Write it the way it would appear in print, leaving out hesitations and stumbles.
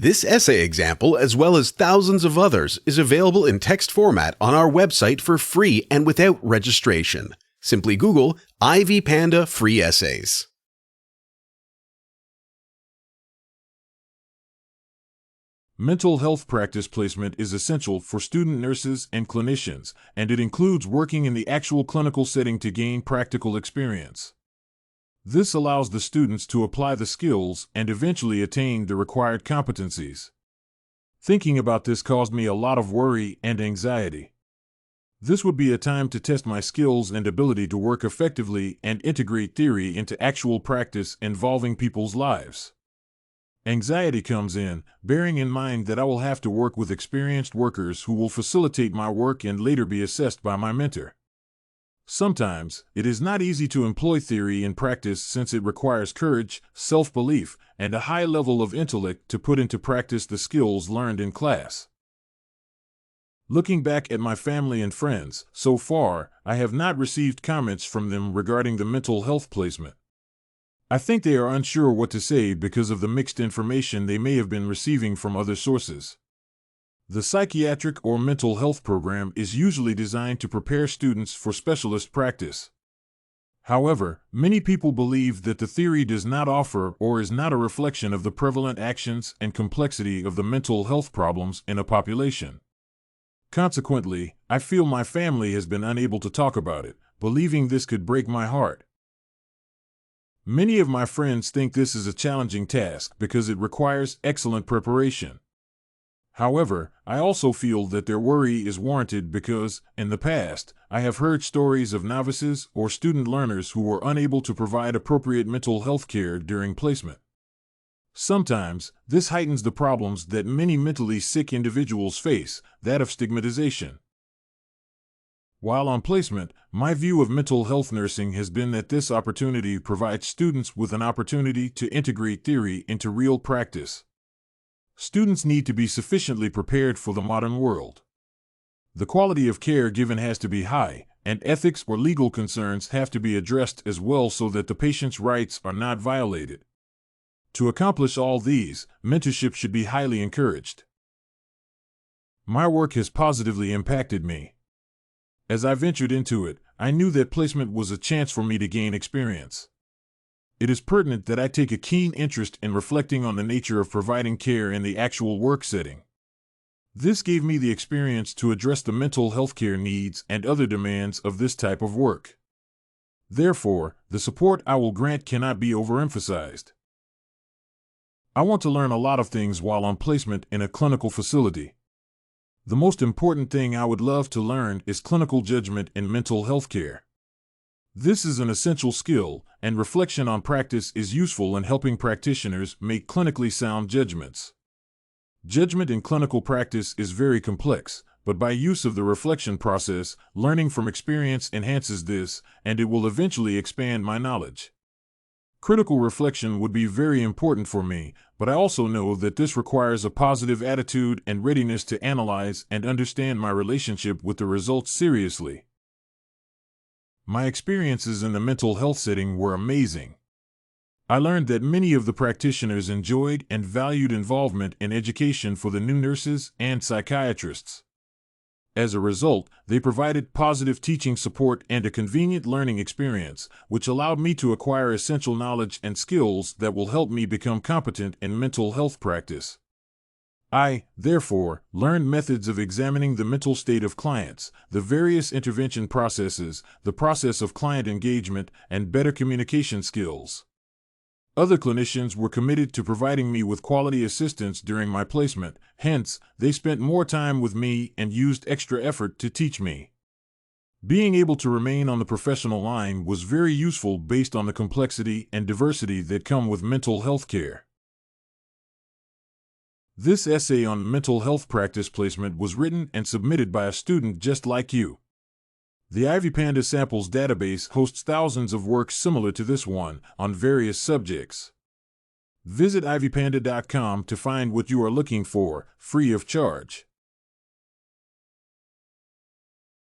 This essay example, as well as thousands of others, is available in text format on our website for free and without registration. Simply Google Ivy Panda Free Essays. Mental health practice placement is essential for student nurses and clinicians, and it includes working in the actual clinical setting to gain practical experience. This allows the students to apply the skills and eventually attain the required competencies. Thinking about this caused me a lot of worry and anxiety. This would be a time to test my skills and ability to work effectively and integrate theory into actual practice involving people's lives. Anxiety comes in, bearing in mind that I will have to work with experienced workers who will facilitate my work and later be assessed by my mentor. Sometimes, it is not easy to employ theory in practice since it requires courage, self-belief, and a high level of intellect to put into practice the skills learned in class. Looking back at my family and friends, so far, I have not received comments from them regarding the mental health placement. I think they are unsure what to say because of the mixed information they may have been receiving from other sources. The psychiatric or mental health program is usually designed to prepare students for specialist practice. However, many people believe that the theory does not offer or is not a reflection of the prevalent actions and complexity of the mental health problems in a population. Consequently, I feel my family has been unable to talk about it, believing this could break my heart. Many of my friends think this is a challenging task because it requires excellent preparation. However, I also feel that their worry is warranted because, in the past, I have heard stories of novices or student learners who were unable to provide appropriate mental health care during placement. Sometimes, this heightens the problems that many mentally sick individuals face, that of stigmatization. While on placement, my view of mental health nursing has been that this opportunity provides students with an opportunity to integrate theory into real practice. Students need to be sufficiently prepared for the modern world. The quality of care given has to be high, and ethics or legal concerns have to be addressed as well so that the patient's rights are not violated. To accomplish all these, mentorship should be highly encouraged. My work has positively impacted me. As I ventured into it, I knew that placement was a chance for me to gain experience. It is pertinent that I take a keen interest in reflecting on the nature of providing care in the actual work setting. This gave me the experience to address the mental health care needs and other demands of this type of work. Therefore, the support I will grant cannot be overemphasized. I want to learn a lot of things while on placement in a clinical facility. The most important thing I would love to learn is clinical judgment in mental health care. This is an essential skill, and reflection on practice is useful in helping practitioners make clinically sound judgments. Judgment in clinical practice is very complex, but by use of the reflection process, learning from experience enhances this, and it will eventually expand my knowledge. Critical reflection would be very important for me, but I also know that this requires a positive attitude and readiness to analyze and understand my relationship with the results seriously. My experiences in the mental health setting were amazing. I learned that many of the practitioners enjoyed and valued involvement in education for the new nurses and psychiatrists. As a result, they provided positive teaching support and a convenient learning experience, which allowed me to acquire essential knowledge and skills that will help me become competent in mental health practice. I, therefore, learned methods of examining the mental state of clients, the various intervention processes, the process of client engagement, and better communication skills. Other clinicians were committed to providing me with quality assistance during my placement, hence, they spent more time with me and used extra effort to teach me. Being able to remain on the professional line was very useful based on the complexity and diversity that come with mental health care. This essay on mental health practice placement was written and submitted by a student just like you. The Ivy Panda Samples database hosts thousands of works similar to this one on various subjects. Visit ivypanda.com to find what you are looking for, free of charge.